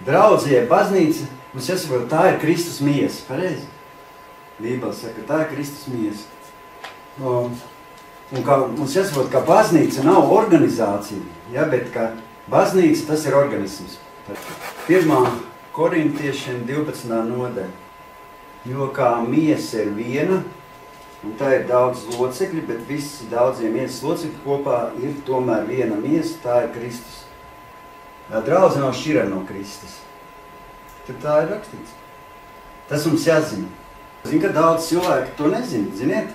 Draudzīja baznīca, mums jāsaprot, tā ir Kristus miesa, pareizi? Bībele saka, tā ir Kristus miesa. Un kā, mums jāsaprot, ka baznīca nav organizācija, ja, bet ka baznīca tas ir organisms. 1. Korintiešiem 12. nodaļa. Jo kā miesa ir viena, un tā ir daudz locekļi, bet visi daudzie miesas locekļi kopā ir tomēr viena miesa, tā ir Kristus. Draudze nav šķirama no Kristus. Tad tā ir rakstīts. Tas mums jāzina. Zinu, ka daudz cilvēki to nezina, ziniet?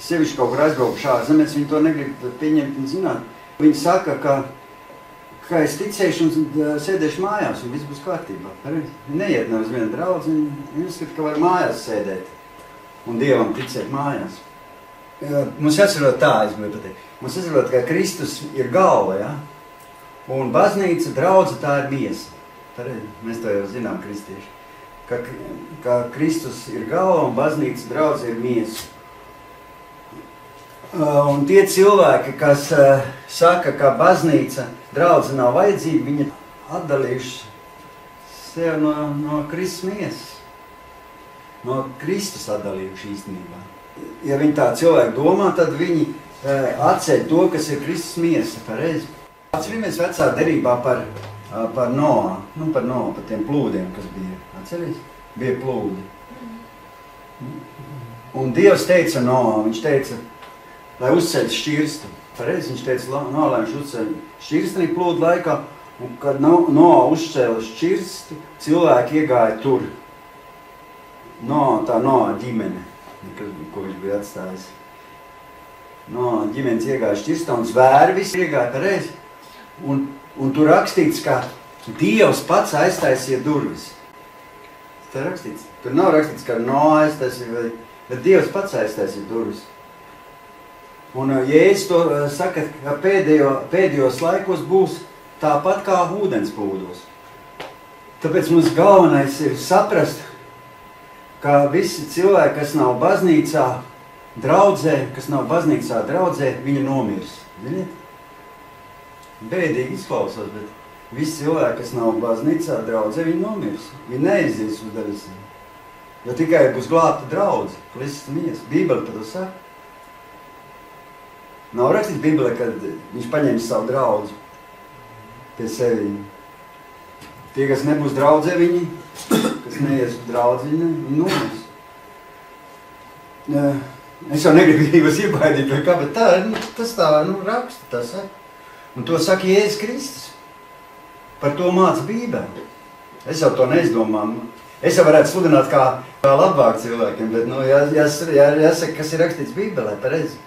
Sevišķi kaut kur aizbraukuši ārzemēs, viņi to negrib pieņemt un zināt. Viņi saka, ka es ticēšu un sēdēšu mājās un viss būs kārtībā. Viņi neiet nav uz vienu draudzi, viņi uzskata, ka var mājās sēdēt un Dievam ticēt mājās. Mums jāsaprot tā, es gribu pateikt. Mums jāsaprot, ka Kristus ir galva, ja? Un baznīca, draudze, tā ir miesa. Mēs to jau zinām, kristieši. Ka Kristus ir galva un baznīca, draudze, ir miesa. Un tie cilvēki, kas saka, ka baznīca, draudze nav vajadzīga, viņi atdalījuši sev no Kristus miesas. No Kristus atdalījuši īstenībā. Ja viņi tā cilvēki domā, tad viņi atceļ to, kas ir Kristus miesa, pareizi. Atceramies vecā derībā par Noā, par tiem plūdiem, kas bija. Atceries? Bija plūdi. Un Dievs teica Noā, viņš teica, lai uzceļ šķirstu. Pareizi, viņš teica, Noā, lai viņš uzceļ šķirsteni plūdu laikā, un kad Noā uzcēla šķirstu, cilvēki iegāja tur. Noā ģimene, ko viņš bija atstājis. Noā ģimenes iegāja šķirstā un zvēri visi iegāja, pareizi. Un tur rakstīts, ka Dievs pats aiztaisīja durvis. Tā ir rakstīts. Tur nav rakstīts, ka Noā aiztaisīja, bet Dievs pats aiztaisīja durvis. Un Jēzus to saka, ka pēdējos laikos būs tāpat kā ūdens plūdos. Tāpēc mums galvenais ir saprast, ka visi cilvēki, kas nav baznīcā draudzē, viņi nomirs. Ziniet? Bēdīgi izklausās, bet visi cilvēki, kas nav baznīcā draudzē, viņi nomirs. Viņi neaizies uz debesīm. Jo tikai būs glābta draudze, Kristus miesa. Bībele par to saka. Nav rakstīts Bībelē, kad viņš paņems savu draudzi pie sevi. Tie, kas nebūs draudzē, viņi, kas neies uz draudzi, viņi nomirs. Es jau negribu jūs iebaidīt, vai kā, bet tas tā raksta, tā saka. Un to saka Jēzus Kristus. Par to māca Bībele. Es jau to neizdomāju. Es jau varētu sludināt kā labāk cilvēkiem, bet jāsaka, kas ir rakstīts Bībelē, pareizi.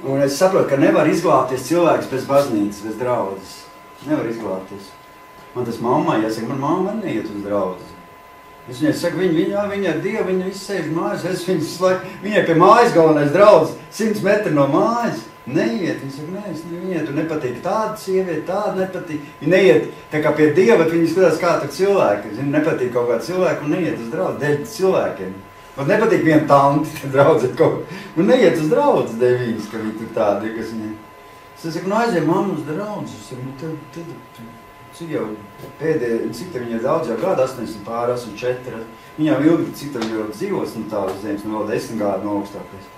Un es saprotu, ka nevar izglābties cilvēks bez baznīcas, bez draudzes. Nevar izglābties. Man tas mammai jāsaka, man mamma var neiet uz draudzes. Es viņai saku, viņa ir Dieva, viņa visu sēž mājas, viņai pie mājas galvenais draudzes, 100 metri no mājas. Neiet, viņa saka, nē, es neiet, un nepatīk tāda sieviete, tāda nepatīk. Viņa neiet tā kā pie Dieva, bet viņa skatās kā tā cilvēki. Viņa nepatīk kaut kāda cilvēka un neiet uz draudzi, dēļ cilvēkiem. Man nepatīk viena tanti, draudzē kaut kā. Un neiet uz draudzi dēļ viņas, ka viņa tur tāda, kas viņai. Es saku, aiziem mamma uz draudzi. Es saku, cik jau pēdējā, cik te viņa ir daudz jau gadu, 80 pār 84. Viņa jau ilgi, cik tam jau dzīvos, tādas zemes, vēl 10 gadu no augstākais.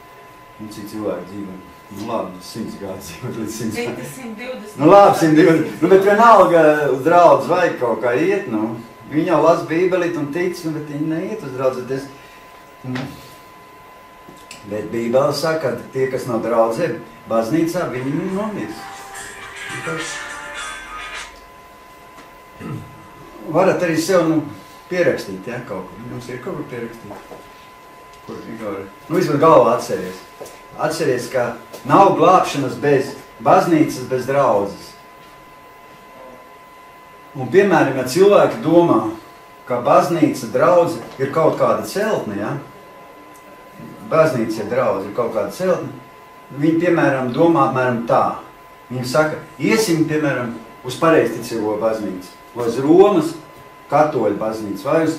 Un cik cilvēki dzīvo. Labi, 100 gadu dzīvot līdz 100 gadu. 120. Labi, 120. Bet vienalga uz draudzi vajag kaut kā iet, Viņi jau las Bībelīt un tic, bet viņi neiet uz draudzi. Bet Bībele saka, ka tie, kas nav draudzē, baznīcā, viņi nomirs. Varat arī sev pierakstīt, ja, kaut kur. Jums ir kaut kur pierakstīt? Kur Igor? Vismaz galvā atceries. Atceries, ka nav glābšanas bez baznīcas, bez draudzes. Un, piemēram, ja cilvēki domā, ka baznīca, draudze ir kaut kāda celtne, ja? Baznīca ir draudze, ir kaut kāda celtne. Viņi, piemēram, domā apmēram tā. Viņi saka, iesim, piemēram, uz pareizticīgo baznīcu, vai uz Romas katoļu baznīcu, vai uz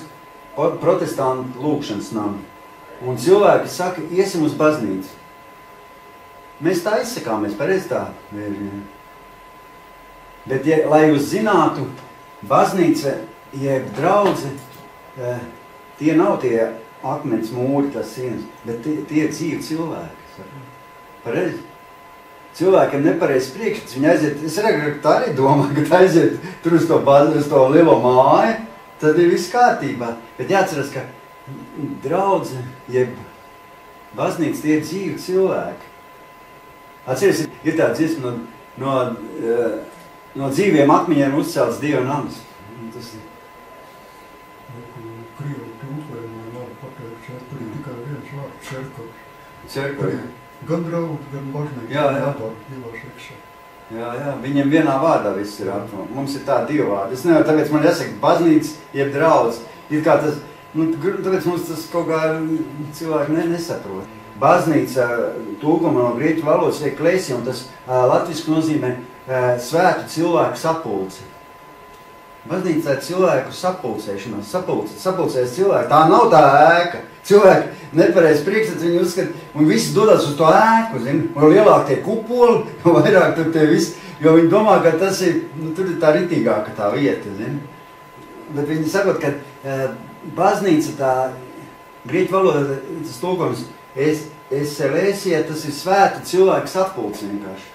protestantu lūkšanas namu. Un cilvēki saka, iesim uz baznīcu. Mēs tā izsakāmies, pareiz tā. Bet, lai jūs zinātu, baznīca, jeb draudze, tie nav tie akmens mūri, tas sienas, bet tie ir dzīvi cilvēki. Pareizi? Cilvēkiem nepareiz priekšstats, viņi aiziet, es arī domāju, ka aiziet tur uz to lielo māju, tad ir viss kārtībā. Bet jāatceras, ka draudze, jeb baznīca, tie ir dzīvi cilvēki. Atceries, ir tā dziesma no dzīviem akmeņiem uzcelts Dieva nams. Tas ir. Krievu tūklējumā nav pateikt, tur ir tikai viens vārds, cerkovs. Cerkovs. Gan draudz, gan baznīca. Jā, viņiem vienā vārdā viss ir atrunā. Mums ir tā divi vārdi. Es nevaru, tāpēc man jāsaka baznīca, jeb draudz. Ir kā tas, tāpēc mums tas kaut kā cilvēki nesaprot. Baznīca tūkuma no grieķu valodas eklesia, un tas latviski nozīmē svētu cilvēku sapulci. Baznīca ir cilvēku sapulcēšanās, sapulcēs cilvēku. Tā nav tā ēka. Cilvēki nepareiz priekšstats, viņi uzskata, un visi dodas uz to ēku, zini, un lielāk tie kupoli, vairāk tur tie visi, jo viņi domā, ka tas ir, tur ir tā ritīgāka tā vieta, zini. Bet viņi sakot, ka baznīca tā, grieķu valoda, tas tūkums, eselēsija, tas ir svētu cilvēku sapulci vienkārši.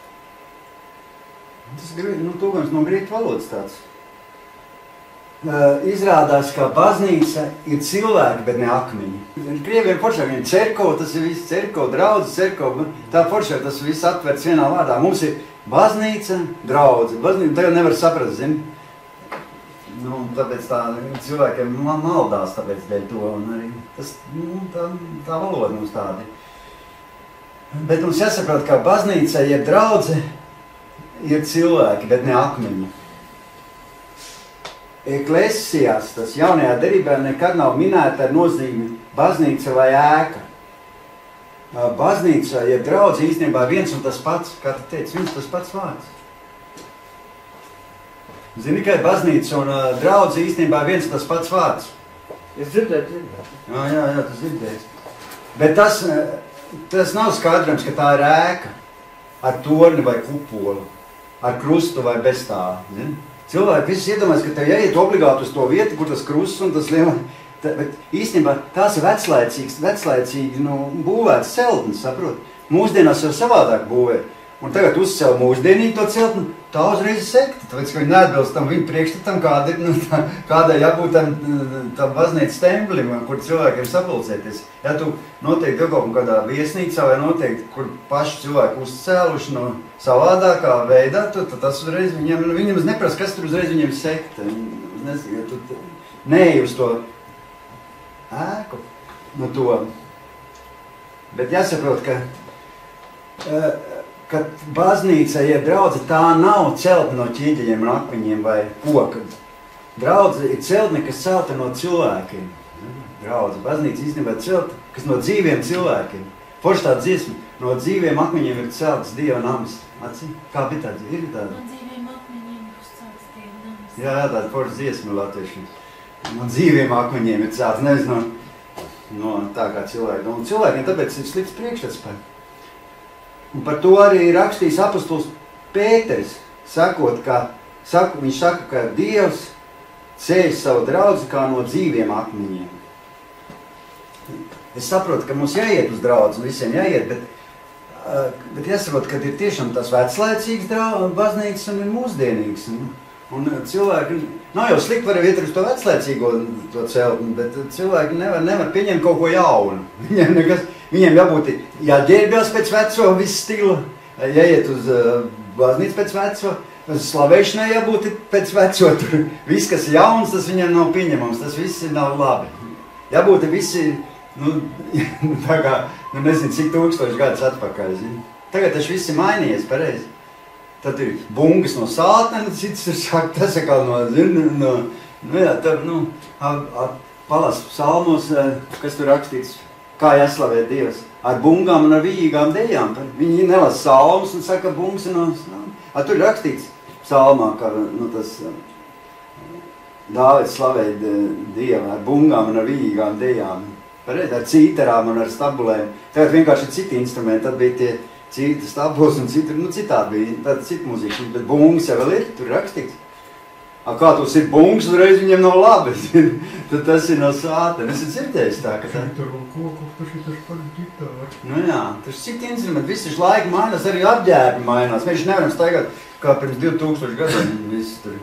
Tas ir tūkums no grieķu valodas tāds. Izrādās, ka baznīca ir cilvēki, bet ne akmeņi. Krieviem foršāk, cerkov, tas ir viss cerkov, draudze, cerkov, tā foršāk tas viss atverts vienā vārdā. Mums ir baznīca, draudze. Baznīca tagad nevar saprast, zini. Tāpēc tā cilvēkiem maldās tāpēc dēļ to, un arī tas, tā valoda mums tāda. Bet mums jāsaprot, ka baznīca, ja draudze, ir cilvēki, bet ne akmeņi. Eklesijas, tas jaunajā derībā nekad nav minēta ar nozīmi baznīca vai ēka. Baznīca, ja draudze īstenībā viens un tas pats, kā tu teici, viens tas pats vārds. Zini, ka baznīca un draudze īstenībā viens un tas pats vārds. Es dzirdēju. Jā, tu dzirdēji. Bet tas nav skaidrams, ka tā ir ēka ar torni vai kupolu, ar krustu vai bez tā, zini? Cilvēki visi iedomājas, ka tev jāiet obligāti uz to vietu, kur tas krusts un tas lielā. Bet īstenībā tās ir veclaicīgi būvēts celtnes, saprot? Mūsdienās jau savādāk būvē. Un tagad uzcēl mūsdienīgi to celtni, tā uzreiz ir sekta. Tāpēc, ka viņi neatbilst tam viņu priekšstatam, kādai jābūt tam baznīcas templim, kur cilvēkiem sapulcēties. Ja tu noteikti kaut kādā viesnīcā vai noteikti, kur paši cilvēki uzcēluši no savādākā veidā, tad tas uzreiz viņam neprasa, kas tur uzreiz viņam sekta. Neej uz to ēku, to. Bet jāsaprot, ka baznīca, ja draudze, tā nav celta no ķīģeļiem un akmeņiem vai koka. Draudze ir celtne, kas celta no cilvēkiem. Draudze, baznīca īstenībā celta, kas no dzīviem cilvēkiem. Forši tā dziesma, no dzīviem akmeņiem ir celts Dieva nams. Kā bija tā dziesma? Ir tāda? No dzīviem akmeņiem ir celts Dieva nams. Jā, tāda forši dziesma latvieši. No dzīviem akmeņiem ir celts, nevis no tā kā cilvēki. Un cilvēkiem tāpēc ir slikts priekšstats par. Un par to arī rakstījis apostols Pēteris, viņš saka, ka Dievs ceļ savu draudzi kā no dzīviem akmeņiem. Es saprotu, ka mums jāiet uz draudzi, visiem jāiet, bet jāsaprot, ka ir tiešām tas veclaicīgs baznīcas un ir mūsdienīgs. Un cilvēki, nav jau slikti var iet uz to veclaicīgo to celtni, bet cilvēki nevar pieņemt kaut ko jaunu. Viņiem jābūt jāģērbjās pēc veco visu stilu, jāiet uz baznīcu pēc veco, slavēšanai jābūt pēc veco, tur viss, kas ir jauns, tas viņiem nav pieņemams, tas viss nav labi. Jābūt visi, tā kā, nezinu, cik tūkstoši gadus atpakaļ, zini. Tagad tas viss ir mainījies, pareizi. Tad ir bungas no sātne, cits ir sāk, tas ir kā palas psalmos, kas tur rakstīts. Kā jāslavē Dievs? Ar bungām un ar vijīgām dejām. Viņi nelasa salmus un saka, bungas ir no... Tur ir rakstīts psalmā, ka tas Dāvids slavēja Dievu ar bungām un ar vijīgām dejām. Pareizi, ar cīterām un ar stabulēm. Tagad vienkārši ir citi instrumenti. Tad bija tie cīti stabuls un citādi bija. Tad cita mūzika. Bet bungas jau vēl ir, tur ir rakstīts. Kā tos ir bungs, uzreiz viņiem nav labi. Tad tas ir no sāta. Es esmu dzirdējis tā, ka tā. Šeit ar un koku, tas ir tas par ģitāru. Nu jā, tas citi instrumenti, viss taču laika mainās, arī apģērbi mainās. Mēs nevaram staigāt kā pirms 2000 gadiem. Viss tur.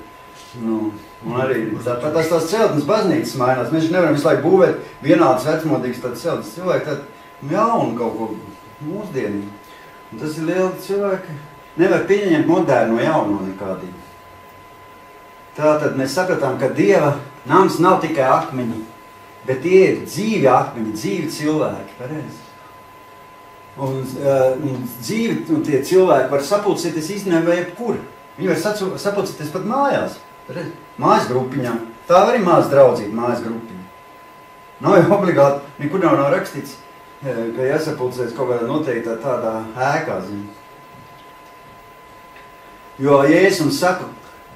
Nu, un arī tāpat tās celtnes baznīcas mainās. Mēs nevaram visu laiku būvēt vienādas vecmodīgas tādas celtnes. Cilvēki tādi jauni kaut ko mūsdienīgi. Un tas ir liela cilvēki. Nevar pieņemt moderno jauno nekādīgi. Tātad mēs sapratām, ka Dieva nams nav tikai akmeņi, bet tie ir dzīvi akmeņi, dzīvi cilvēki, pareizi. Un dzīvi, un tie cilvēki var sapulcēties īstenībā jebkur. Viņi var sapulcēties pat mājās, pareizi. Mājas grupiņā. Tā arī mājas draudzība, mājas grupiņa. Nav jau obligāti, nekur nav rakstīts, ka jāsapulcēs kaut kādā noteiktā tādā ēkā, zini. Jo Jēzus saka,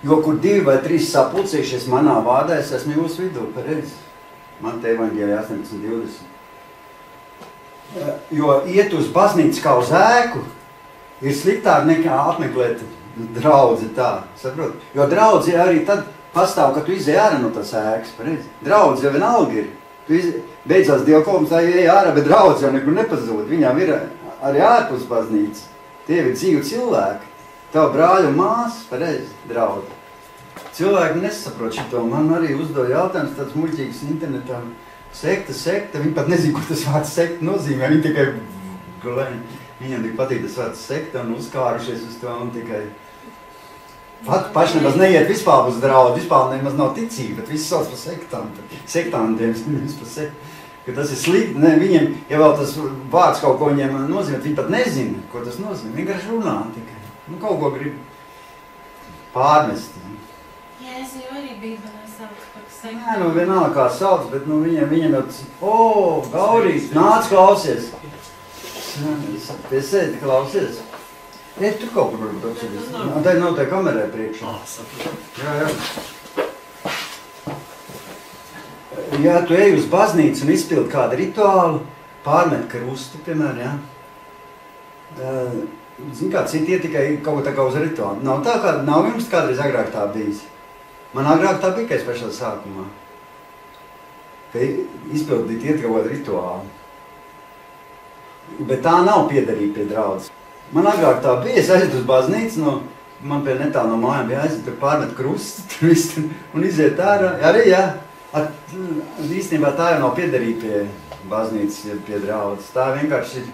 jo kur 2 vai 3 sapulcējušies manā vārdā, es esmu jūsu vidū, pareizi. Mateja evaņģēlijā 18:20. Jo iet uz baznīcu kā uz ēku ir sliktāk nekā apmeklēt draudzi tā, saprot? Jo draudzi arī tad pastāv, ka tu izej ārā no tās ēkas, pareizi. Draudzi jau vienalga ir. Tu beidzās dievkalpojums, tā ej ārā, bet draudzi jau nekur nepazūd. Viņām ir arī ārpus baznīca. Tie ir dzīvi cilvēki. Tev brāļi un māsas, pareizi, draudi. Cilvēki nesaprot šito. Man arī uzdev jautājums tāds muļķīgs internetā. Sekta. Viņi pat nezina, ko tas vārds sekta nozīmē. Viņi tikai viņam tik patīk tas vārds sekta un uzkārušies uz to un tikai paši nemaz neiet vispār uz draudu. Vispār nemaz nav ticība, bet visi sauc par sektām. Sektantiem, nevis par sektu. Ka tas ir slikti. Ne, viņiem, ja vēl tas vārds kaut ko viņiem nozīmē, viņi pat nezina, ko tas nozīmē. Vienkārši runā tikai. Nu, kaut ko grib pārmest. Jēzu jau arī Bībelē sauc par sektu. Nē, nu vienalga kā sauc, bet nu viņam jau, Gaurīs, nāc klausies. Pie sēdi klausies. Tur kaut kur varbūt apsēdies. Tā nav tā kamerē priekšā. Jā. Ja tu ej uz baznīcu un izpildi kādu rituālu, pārmet krustu, piemēram, jā. Zini kā, citi iet tikai kaut kā uz rituālu. Nav jums kādreiz agrāk tā bijis. Man agrāk tā bija, ka es pašā sākumā. Ka izpildīt iet kaut kādu rituālu. Bet tā nav piederība pie draudzes. Man agrāk tā bija, es aiziet uz baznīcu, man pie netālu no mājām bija aiziet, tur pārmet krustu un iziet ārā. Arī, jā. Īstenībā tā jau nav piederība pie baznīcas, pie draudzes. Tā vienkārši ir,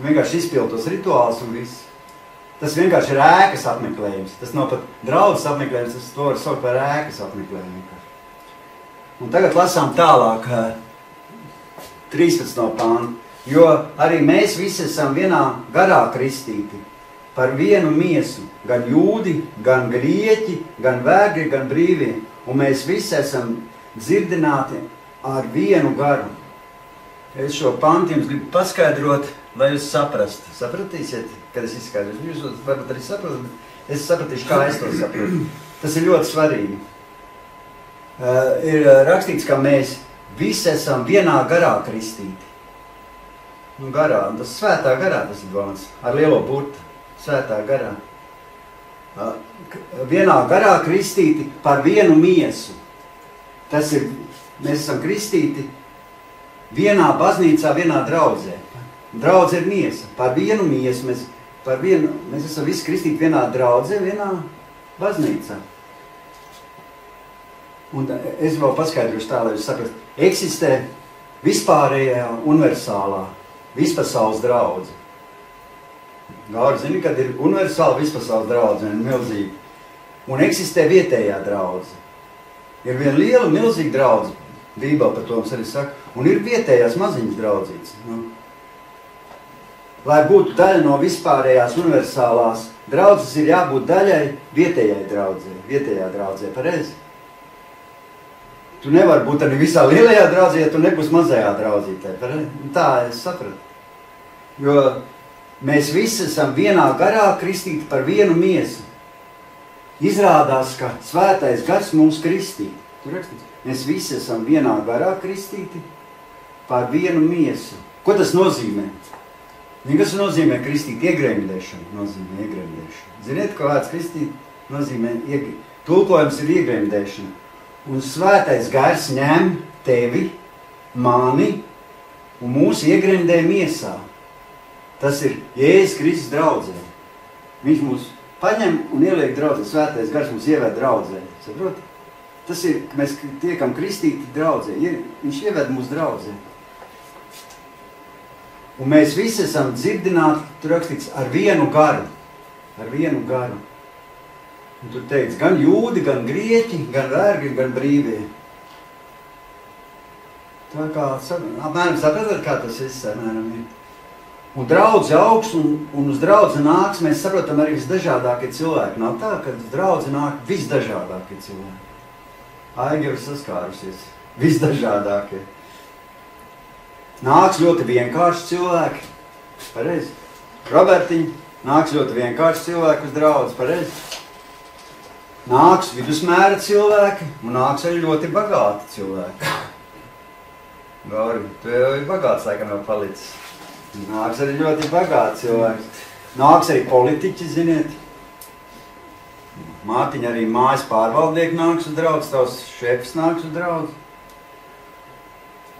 vienkārši izpildot rituālus un viss. Tas vienkārši ir ēkas apmeklējums. Tas nav pat draudzes apmeklējums, tas to var saukt par ēkas apmeklējumu. Un tagad lasām tālāk 13. pāntu. Jo arī mēs visi esam vienā garā kristīti, par vienu miesu, gan jūdi, gan grieķi, gan vergi, gan brīvie. Un mēs visi esam dzirdināti ar vienu garu. Es šo pantu jums gribu paskaidrot, lai jūs saprastu. Sapratīsiet, kad es izskaidrošu. Jūs varbūt arī saprotat, bet es sapratīšu, kā es to saprotu. Tas ir ļoti svarīgi. Ir rakstīts, ka mēs visi esam vienā garā kristīti. Garā, un tas svētā garā tas ir domāts, ar lielo burtu, svētā garā. Vienā garā kristīti par vienu miesu. Tas ir, mēs esam kristīti vienā baznīcā, vienā draudzē. Draudze ir miesa. Par vienu miesu mēs esam visi kristīti vienā draudzē, vienā baznīcā. Un es vēl paskaidrošu tā, lai jūs saprastu. Eksistē vispārējā universālā vispasaules draudze. Gauri zini, kad ir universāla vispasaules draudze, milzīga. Un eksistē vietējā draudze. Ir viena liela, milzīga draudze. Bībele par to mums arī saka. Un ir vietējās maziņas draudzītes. Lai būtu daļa no vispārējās universālās draudzes, ir jābūt daļai vietējai draudzē. Vietējā draudzē, pareizi? Tu nevari būt arī visā lielajā draudzē, ja tu nebūsi mazajā draudzītē. Tā es sapratu. Jo mēs visi esam vienā garā kristīti par vienu miesu. Izrādās, ka svētais gars mums kristīt. Tur rakstīts. Mēs visi esam vienā garā kristīti par vienu miesu. Ko tas nozīmē? Kas nozīmē kristīt? Iegremdēšanu nozīmē iegremdēšanu. Ziniet, ko vārds kristīt nozīmē, tulkojums ir iegremdēšana. Un svētais gars ņem tevi, mani un mūs iegremdē miesā. Tas ir Jēzus Kristus draudzē. Viņš mūs paņem un ieliek draudzē. Svētais gars mums ieved draudzē. Saprot? Tas ir, ka mēs tiekam kristīti draudzē. Viņš ieved mūs draudzē. Un mēs visi esam dzirdināti, tur rakstīts, ar vienu garu. Ar vienu garu. Un tur teica, gan jūdi, gan grieķi, gan vergi, gan brīvie. Tā kā, apmēram sapratat, kā tas viss apmēram ir. Un draudze augsts un uz draudze nāks, mēs saprotam arī visdažādākie cilvēki. Nav tā, ka uz draudze nāk visdažādākie cilvēki. Aiga ir saskārusies. Visdažādākie. Nāks ļoti vienkārši cilvēki. Pareizi. Robertiņ, nāks ļoti vienkārši cilvēki uz draudzi. Pareizi. Nāks vidusmēra cilvēki un nāks arī ļoti bagāti cilvēki. Gauri, tu jau ir bagāts, laikam jau palicis. Nāks arī ļoti bagāts cilvēks. Nāks arī politiķi, ziniet. Mātiņa arī mājas pārvaldnieki nāks uz draudzi, tavs šefs nāks uz draudzi.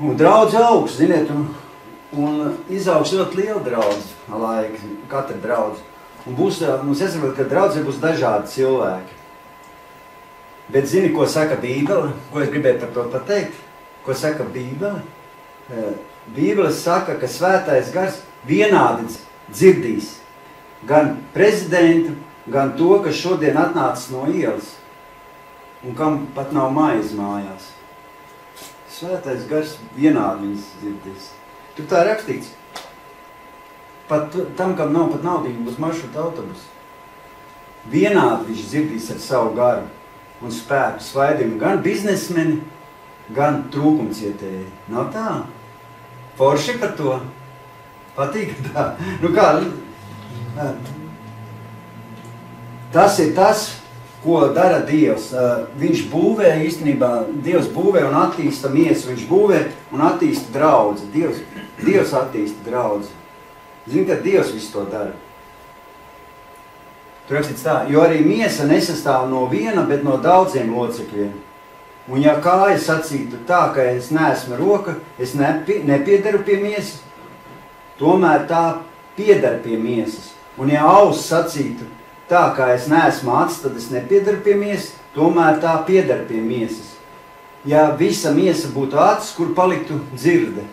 Un draudzi augs, ziniet, un izaugs ļoti liela draudzi, laika, katra draudzi. Un būs, mums jāsaprot, ka draudzē būs dažādi cilvēki. Bet zini, ko saka Bībele? Ko es gribēju par to pateikt? Ko saka Bībele? Bībele saka, ka svētais gars vienādi dzirdīs gan prezidentu, gan to, kas šodien atnācis no ielas un kam pat nav maize mājās. Svētais gars vienādi viņas dzirdīs. Tur tā rakstīts. Pat tam, kam nav pat naudīgi, būs maršruta autobus. Vienādi viņš dzirdīs ar savu garu un spēku svaidījumu gan biznesmeni, gan trūkumcietēji. Nav tā? Forši par to? Patīk tā? Nu kā? Tas ir tas, ko dara Dievs. Viņš būvē īstenībā, Dievs būvē un attīsta miesu. Viņš būvē un attīsta draudzi. Dievs attīsta draudzi. Zini, ka Dievs visu to dara. Tur rakstīts tā, jo arī miesa nesastāv no viena, bet no daudziem locekļiem. Un ja kāja sacītu tā, ka es neesmu roka, es nepiedaru pie miesas, tomēr tā piedara pie miesas. Un ja auss sacītu tā, ka es neesmu acis, tad es nepiedaru pie miesas, tomēr tā piedara pie miesas. Ja visa miesa būtu acis, kur paliktu dzirde?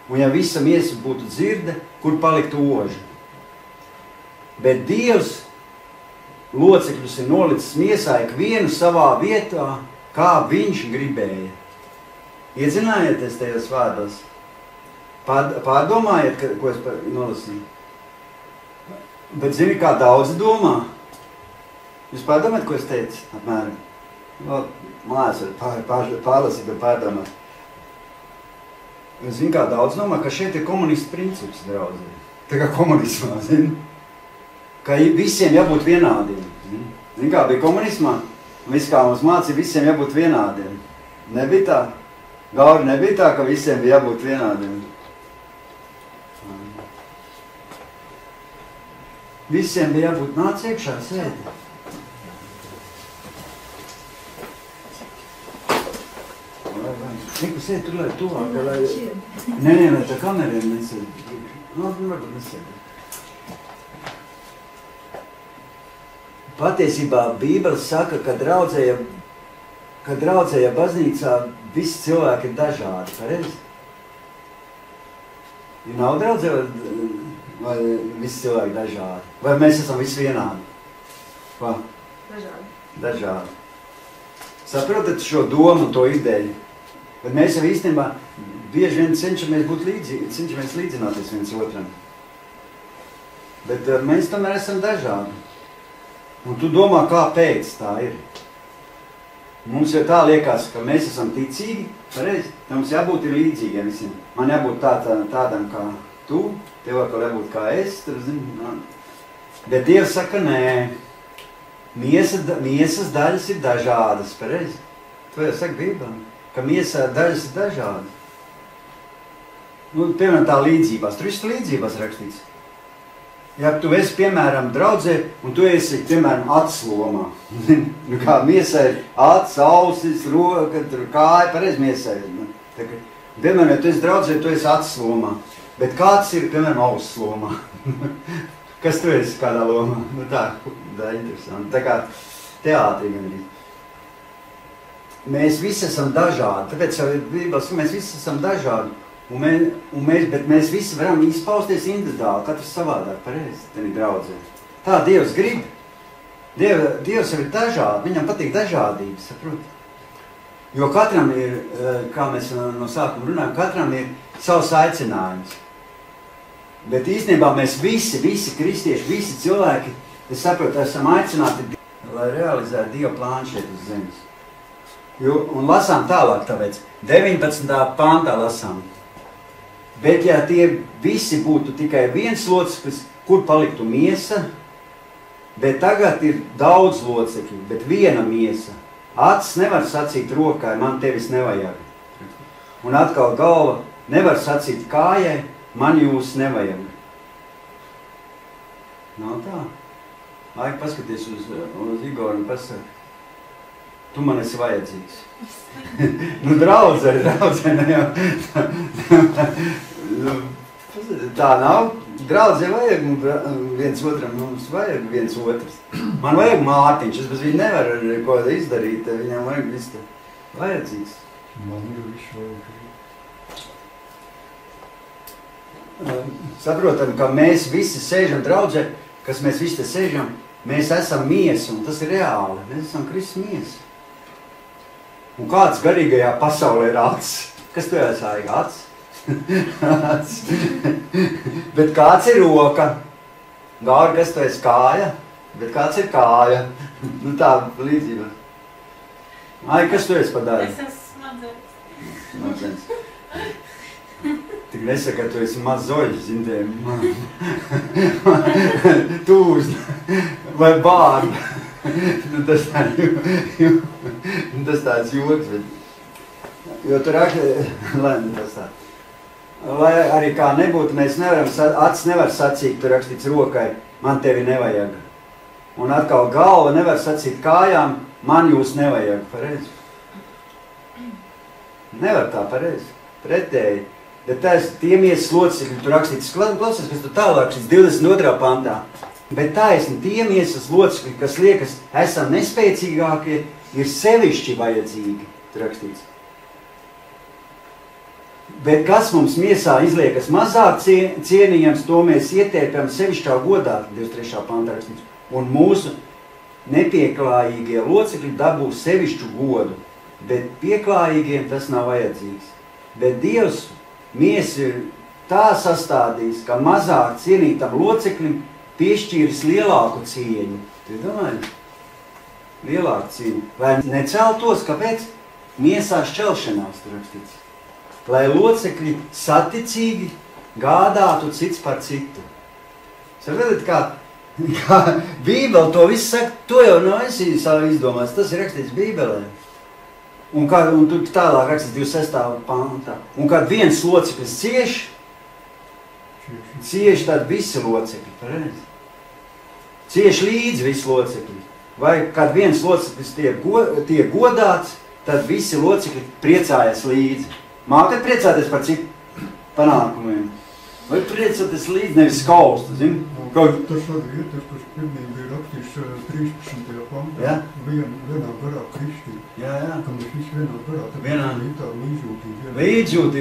Un ja visa miesa būtu dzirde, kur paliktu oža? Bet Dievs locekļus ir nolicis miesā ikvienu savā vietā, kā viņš gribēja. Iedzinājieties tajos vārdos. Pārdomājiet, ko es nolasīju. Bet zini, kā daudzi domā? Jūs pārdomājat, ko es teicu? Apmēram. Mājās var pārlasīt un pārdomāt. Zini, kā daudz domā, ka šeit ir komunistu princips, draudzē. Tā kā komunismā, zini? Ka visiem jābūt vienādiem. Zini, kā bija komunismā? Viss, kā mums mācīja, visiem jābūt vienādiem. Nebija tā? Gauri, nebija tā, ka visiem bija jābūt vienādiem. Visiem bija jābūt nāc iekšā, sēdi. Niku, sēdi tur, lai tuvāk, lai... Nē, lai tā kameriem nesēdi. Varbūt nesēdi. Patiesībā Bībele saka, ka draudzēja baznīcā visi cilvēki ir dažādi, pareizi? Ja nav draudzē, vai visi cilvēki dažādi? Vai mēs esam visi vienādi? Ko? Dažādi. Saprotat šo domu un to ideju? Bet mēs jau īstenībā bieži vien cenšamies līdzināties viens otram. Bet mēs tomēr esam dažādi. Un tu domā, kāpēc tā ir. Mums jau tā liekas, ka mēs esam ticīgi, pareizi. Mums jābūt ir līdzīgiem visiem. Man jābūt tādam kā tu, tev vēl jābūt kā es. Tur, zini, bet Dievs saka, nē. Miesas daļas ir dažādas, pareizi. To jau saka Bībelē, ka miesā daļas ir dažādas. Nu, piemēram, tā līdzībās. Tur viss līdzībās rakstīts. Ja tu esi, piemēram, draudzē, un tu esi, piemēram, acis lomā. Nu kā miesai acis, ausis, roka, kāja, pareiz miesai. Piemēram, ja tu esi draudzē, tu esi acis lomā. Bet kāds ir, piemēram, ausis lomā? Kas tu esi kādā lomā? Nu tā interesanti. Tā kā teātrī gan arī. Mēs visi esam dažādi, tāpēc jau Bībeles, mēs visi esam dažādi. Bet mēs visi varam izpausties individuāli, katrs savādāk, pareizi, tenī draudzē. Tā Dievs grib. Dievs jau ir dažādi, viņam patīk dažādības, saprot? Jo katram ir, kā mēs no sākuma runājam, katram ir savs aicinājums. Bet īstenībā mēs visi kristieši, visi cilvēki, es saprotu, esam aicināti, lai realizētu Dieva plānu šeit uz zemes. Un lasām tālāk, tāpēc 19. pāntā lasām. Bet ja tie visi būtu tikai viens loceklis, kur paliktu miesa, bet tagad ir daudz locekļu, bet viena miesa. Acis nevar sacīt rokai, man tevis nevajag. Un atkal galva nevar sacīt kājai, man jūs nevajag. Nav tā. Vajag paskaties uz Igoru un pasaka. Tu man esi vajadzīgs. Nu, draudzē, ne jau. Tā nav. Draudzē vajag viens otram, mums vajag viens otrs. Man vajag Mārtiņš, es bez viņu nevaru ko izdarīt, viņam vajag viss vajadzīgs. Man ir viss vajag. Saprotam, ka mēs visi sēžam draudzē, kas mēs visi te sēžam, mēs esam miesa, un tas ir reāli. Mēs esam Kristus miesa. Un kāds garīgajā pasaulē ir acis? Kas tu esi aigi? Acis? Bet kāds ir roka? Gauri, kas tu esi kāja? Bet kāds ir kāja? Nu tā līdzība. Ai, kas tu esi padara? Es esmu Smadzenes. Tik nesaka, ka tu esi maz zoļs, zintiem. Tūs vai bārba. Nu, tas tāds joks, bet jo tur lai arī kā nebūtu, mēs nevaram, acis nevar sacīt, tur rakstīts rokai, man tevi nevajag. Un atkal galva nevar sacīt kājām, man jūs nevajag, pareizi. Nevar tā, pareizi, pretēji. Bet tie miesas locekļi, tur rakstīts, klausies, kas tur tālāk, šis 22. pantā. Bet taisni tie miesas locekļi, kas liekas, esam nespēcīgākie, ir sevišķi vajadzīgi, rakstīts. Bet kas mums miesā izliekas mazāk cienījams, to mēs ietērpjam sevišķā godā, 23. pantā rakstīts. Un mūsu nepieklājīgie locekļi dabūs sevišķu godu, bet pieklājīgiem tas nav vajadzīgs. Bet Dievs miesu ir tā sastādījis, ka mazāk cienītam locekļim piešķīris lielāku cieņu. Tu domāji? Lielāku cieņu. Lai neceltos, kāpēc? Miesā šķelšanās, tur rakstīts. Lai locekļi saticīgi gādātu cits par citu. Saprotat, kā Bībele to visu saka, to jau nav esi izdomās, tas ir rakstīts Bībelē. Un tu tālāk rakstīts 26. pantā. Un kad viens loceklis cieši tad visi locekļi, pareizi. Cieši līdzi visi locekļi. Vai kad viens loceklis tiek godāts, tad visi locekļi priecājas līdzi. Mākat priecāties par citu panākumiem. Vai priecāties līdzi, nevis skaustu, zini? Tas arī ir tas, kas pirmiem bija rakstīts 13. pantā. Ja? Vienā garā kristī. Jā. Ka mēs visi vienā garā. Vienā. Ir tā līdzjūtība.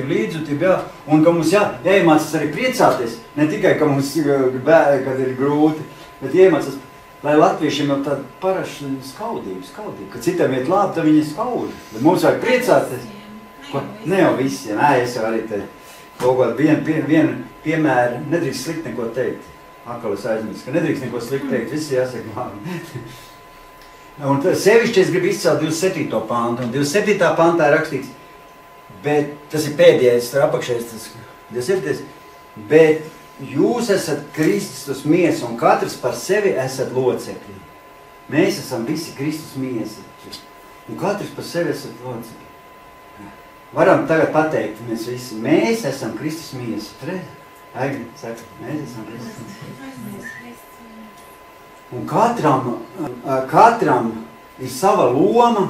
Līdzjūtība, jā. Un ka mums jāiemācās arī priecāties. Ne tikai, ka mums kad ir grūti, bet iemācās, lai latviešiem jau tāda paraša skaudība. Kad citam iet labi, tad viņi skauž. Bet mums vajag priecāties. Ne jau visiem. Es jau arī te kaut kādu vienu piemēru, nedrīkst slikt neko teikt. Atkal es aizmirstu, ka nedrīkst neko slikt teikt, visi jāsaka labi. Un sevišķi es gribu izcelt 27. pantu, un 27. pantā ir rakstīts, bet tas ir pēdējais, tur apakšējais, tas 27. Bet jūs esat Kristus miesa, un katrs par sevi esat locekļi. Mēs esam visi Kristus miesa, un katrs par sevi esat locekļi. Varam tagad pateikt, mēs esam Kristus miesa. Aigri, saka, mēs esam Kristus. Un katram ir sava loma,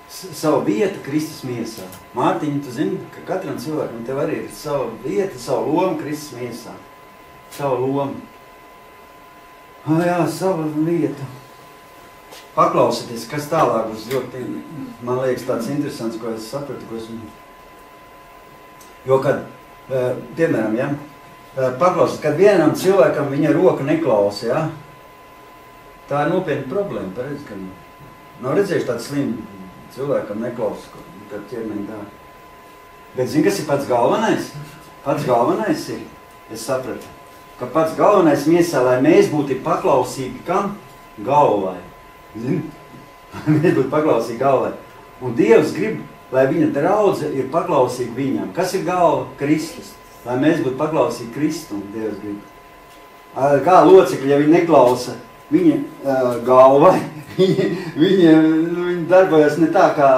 sava vieta Kristus miesā. Mārtiņa, tu zini, ka katram cilvēkam tev arī ir sava vieta, sava loma Kristus miesā. Sava loma. Jā, sava vieta. Paklausieties, kas tālāk būs ļoti, man liekas, tāds interesants, ko es sapratu, ko esmu. Jo, kad, piemēram, ja, paklausiet, kad vienam cilvēkam viņa roka neklausa, ja, tā ir nopietna problēma, pareizi, ka nav redzējuši tādu slimu cilvēkam neklausa, kad ķermeņi tā. Bet zini, kas ir pats galvenais? Pats galvenais ir, es sapratu, ka pats galvenais miesā, lai mēs būtu paklausīgi kam? Galvai. Zini? Mēs būtu paklausīgi galvai. Un Dievs grib, lai viņa draudze ir paklausīga viņam. Kas ir galva? Kristus. Lai mēs būtu paklausīgi Kristum, Dievs grib. Kā locekļi, ja viņi neklausa viņa galvai, viņi darbojas ne tā kā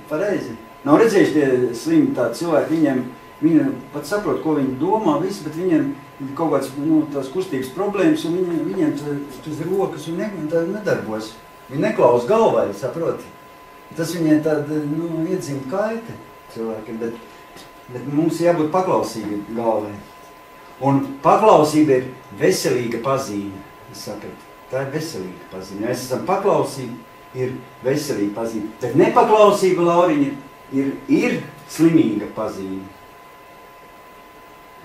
pareizi. Nav redzējuši tie slimi tādi cilvēki, viņi pat saprot, ko viņi domā, visu, bet viņiem kaut kāds tās kustības problēmas, un viņiem tas rokas un nedarbojas. Viņi neklaus galvai, saproti. Tas viņiem tāda, iedzīma kaita cilvēki, bet mums jābūt paklausīgi galvai. Un paklausība ir veselīga pazīme, es sapratu. Tā ir veselīga pazīme. Ja mēs esam paklausīgi, ir veselīga pazīme. Bet nepaklausība, Lauriņa, ir slimīga pazīme.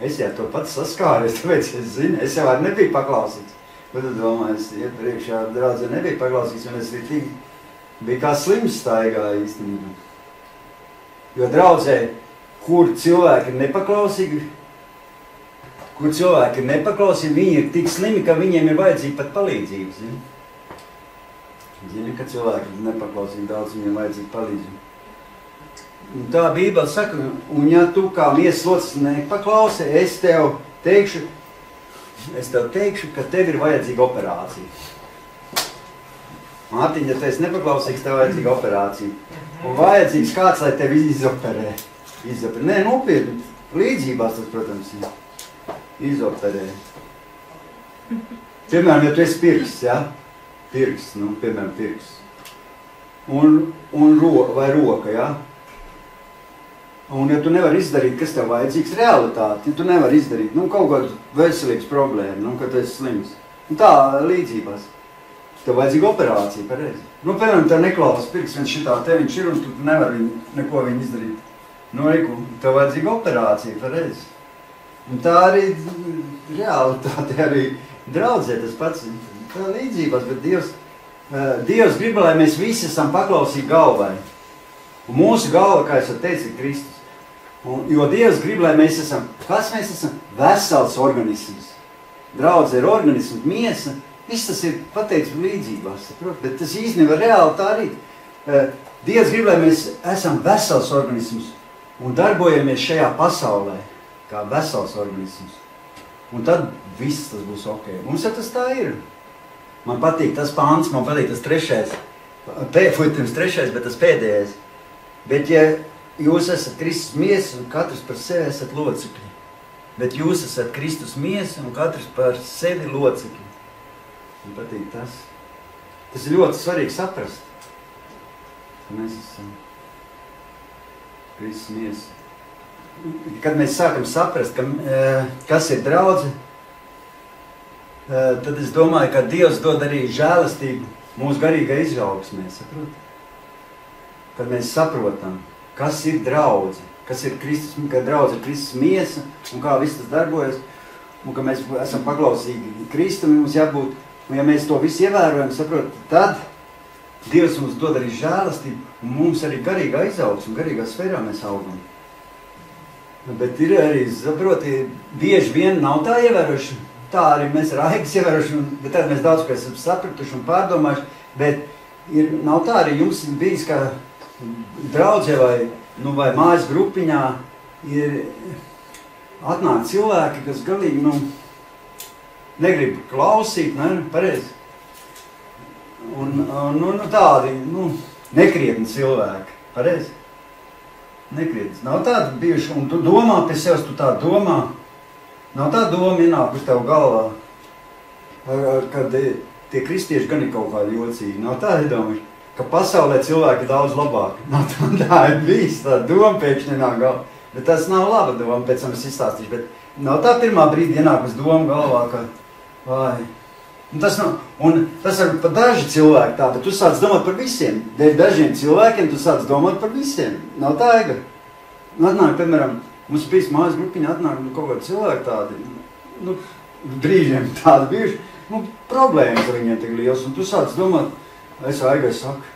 Es jau to pats saskāries, tāpēc es zinu, es jau arī nebiju paklausīts. Bet tu domāju, es iepriekšā draudzē nebiju paklausīts, un es biju kā slims staigā īstenībā. Jo draudzē, kur cilvēki ir nepaklausīgi, viņi ir tik slimi, ka viņiem ir vajadzīga pat palīdzība, zini? Zini, ka cilvēki ir nepaklausīgi, daudz viņiem vajadzīga palīdzība. Un tā Bībele saka, un ja tu kā miesas locis nepaklausi, es tev teikšu, ka tev ir vajadzīga operācija. Mārtiņ, ja tu esi nepaklausīgs, tev vajadzīga operācija. Un vajadzīgs kāds, lai tevi izoperē. Nē, nopietni, līdzībās tas, protams, izoperē. Piemēram, ja tu esi pirksts, ja? Pirksts, piemēram, pirksts. Un roka, ja? Un ja tu nevari izdarīt, kas tev vajadzīgs realitāti, ja tu nevari izdarīt, kaut kādu veselības problēmu, kad tu esi slims. Un tā līdzībās. Tev vajadzīga operācija, pareizi. Piemēram, tev neklausas pirks, viņš ir, un tu nevari neko viņu izdarīt. Tev vajadzīga operācija, pareizi. Un tā arī realitāte arī draudzē tas pats. Tā līdzībās, bet Dievs grib, lai mēs visi esam paklausīgi galvai. Un mūsu galva, kā es jau teicu, ir Kristus. Jo Dievs grib, lai mēs esam, kas mēs esam? Vesels organisms. Draudze ir organisms, miesa, viss tas ir pateikts līdzībās, saprot? Bet tas īstenībā reāli tā arī. Dievs grib, lai mēs esam vesels organisms un darbojamies šajā pasaulē, kā vesels organisms. Un tad viss tas būs ok. Mums jau tas tā ir. Man patīk tas pāns, man patīk tas trešais, bet tas pēdējais. Bet ja jūs esat Kristus miesa un katrs par sevi esat locekļi, bet jūs esat Kristus miesa un katrs par sevi locekļi. Man patīk tas. Tas ir ļoti svarīgi saprast, ka mēs esam Kristus miesa. Kad mēs sākam saprast, kas ir draudze, tad es domāju, ka Dievs dod arī žēlastību mūsu garīgai izaugsmē, saprot? Kad mēs saprotam, kas ir draudze, ka draudze ir Kristus miesa un kā viss tas darbojas, un ka mēs esam paklausīgi Kristum, mums jābūt, un ja mēs to visu ievērojam, saprot, tad Dievs mums dod arī žēlastību, un mums arī garīgā izaugsme, garīgā sfērā mēs augam. Bet ir arī, saproti, bieži vien nav tā ievēroši, tā arī mēs ar Aigas ievēroši, bet tad mēs daudz ko esam sapratuši un pārdomājuši, bet nav tā arī jums bijis, kā draudzē vai mājas grupiņā ir atnāk cilvēki, kas galīgi, negrib klausīt, pareizi. Un tādi, nekrietni cilvēki, pareizi. Nekrietni. Nav tādi bijuši, un tu domā pie sevis, tu tā domā, Nav tā doma ienāk uz tev galvā, kad tie kristieši gan ir kaut kādi jocīgi. Nav tā iedomājuši, ka pasaulē cilvēki ir daudz labāki. Nav tā ir bijis, tā doma pēkšņi ienāk galvā. Bet tas nav laba doma, pēc tam es izstāstīšu. Bet nav tā pirmā brīdi ienāk uz domu galvā, ka vai. Un tas ir pa daži cilvēki tā, bet tu sāc domāt par visiem. Dēļ dažiem cilvēkiem tu sāc domāt par visiem. Nav tā, Ega. Atnāk, piemēram, mums bijis mājas grupiņa, atnāk kaut kādi cilvēki tādi, brīžiem tādi bijuši, problēmas ar viņiem tik liels. Un tu sāc domāt, es Aigai saku,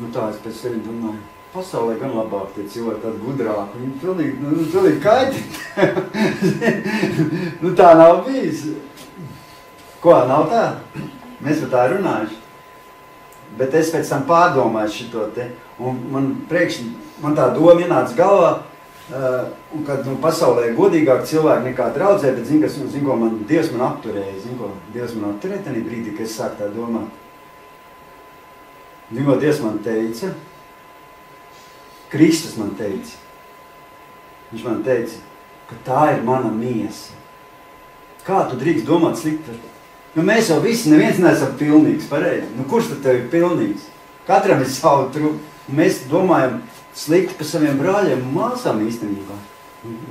tā es pēc sevi domāju, pasaulē gan labāk tie cilvēki tādi gudrāki, viņi pilnīgi kaiti. Tā nav bijis. Ko, nav tā? Mēs par tā runājuši. Bet es pēc tam pārdomāju šito te, un man tā doma ienāca galvā, un kad pasaulē ir godīgāk cilvēki nekā draudzē, bet zin, ko Dievs man apturēja, Dievs man apturēja tajā brīdī, kad es sāku tā domāt. Zin, ko Dievs man teica? Kristus man teica. Viņš man teica, ka tā ir mana miesa. Kā tu drīkst domāt slikti? Mēs jau visi, neviens neesam pilnīgs, pareizi. Kurš tad tev ir pilnīgs? Katram ir savu trūkumu. Mēs domājam slikti par saviem brāļiem un māsām īstenībā.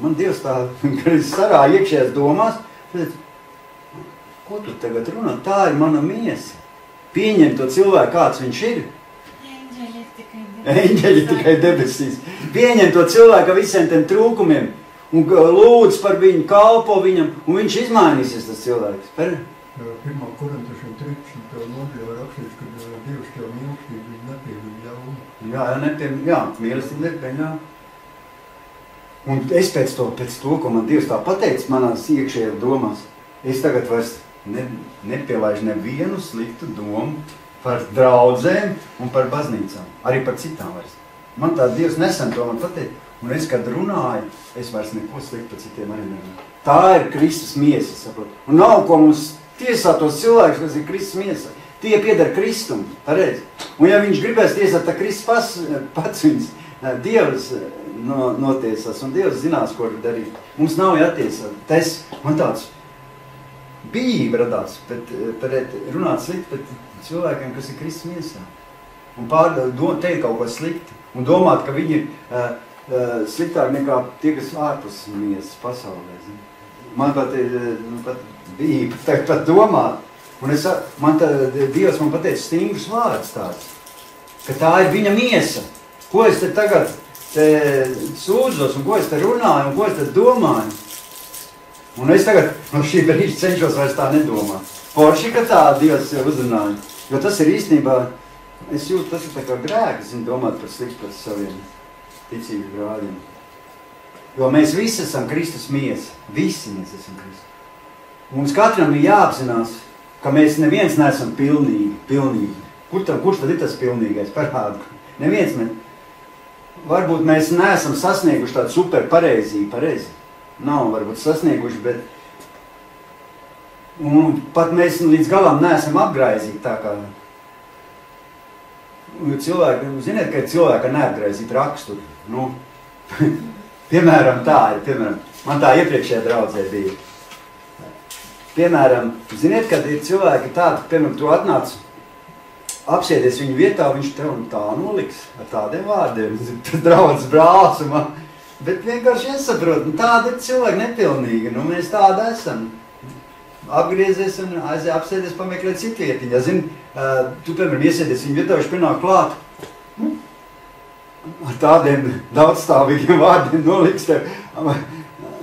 Man Dievs tā, kad es sarā iekšējās domās, ko tu tagad runā? Tā ir mana miesa. Pieņem to cilvēku, kāds viņš ir. Eņģeļi tikai debesīs. Pieņem to cilvēku ar visiem tiem trūkumiem un lūdz par viņu, kalpo viņam, un viņš izmainīsies tas cilvēks. 1. Korintiešiem 13. nodaļā rakstīts, ka Dievs tev mīlestību nepieļauj ļaunu. Jā, mīlestība nepieļauj ļaunu. Un es pēc to, ko man Dievs tā pateica manās iekšējās domās, es tagad vairs nepielaižu nevienu sliktu domu par draudzēm un par baznīcām. Arī par citām vairs. Man tā Dievs nesen to man pateica. Un es, kad runāju, es vairs neko sliktu par citiem arī nerunāju. Tā ir Kristus miesa, saprot. Un nav ko mums tiesāt tos cilvēkus, kas ir Kristus miesa. Tie pieder Kristum, pareizi. Un ja viņš gribēs tiesāt, tad Kristus pats viņus, Dievs notiesās, un Dievs zinās, ko darīt. Mums nav jātiesāt. Man tāds bijība radās, bet runāt slikti pret cilvēkiem, kas ir Kristus miesā. Un teikt kaut ko slikti. Un domāt, ka viņi ir sliktāk nekā tie, kas ārpus miesas pasaulē. Man pat bija pat domāt, un Dievs man pateica stingrus vārdus tāds, ka tā ir viņa miesa. Ko es te tagad sūdzos, un ko es te runāju, un ko es te domāju. Un es tagad no šī brīža cenšos vairs tā nedomāt. Forši, ka tā Dievs jau uzrunāja, jo tas ir īstenībā, es jūtu, tas ir tā kā grēks, domāt par sliktu par saviem ticības brāļiem. Jo mēs visi esam Kristus miesa. Visi mēs esam Kristus. Mums katram ir jāapzinās, ka mēs neviens neesam pilnīgi. Kurš tad ir tas pilnīgais? Parādu. Neviens ne. Varbūt mēs neesam sasnieguši tādu super pareizību. Nav varbūt sasnieguši, bet un pat mēs līdz galam neesam apgraizīti tā kā. Cilvēki, ziniet, ka ir cilvēki ar neapgraizītu raksturu. Piemēram, tā ir, man tā iepriekšējā draudzē bija. Piemēram, ziniet, kad ir cilvēki tādi, piemēram, tu atnāc, apsēdies viņu vietā, viņš tev tā noliks ar tādiem vārdiem, draudzes brālis, bet vienkārši iesaprot, tādi ir cilvēki nepilnīgi, mēs tādi esam. Apgriezies un apsēdies pameklēt citu vietiņu. Ja zini, tu, piemēram, iesēdies viņu vietā, viņš pienāk klāt, ar tādiem daudzstāvīgiem vārdiem noliks tev.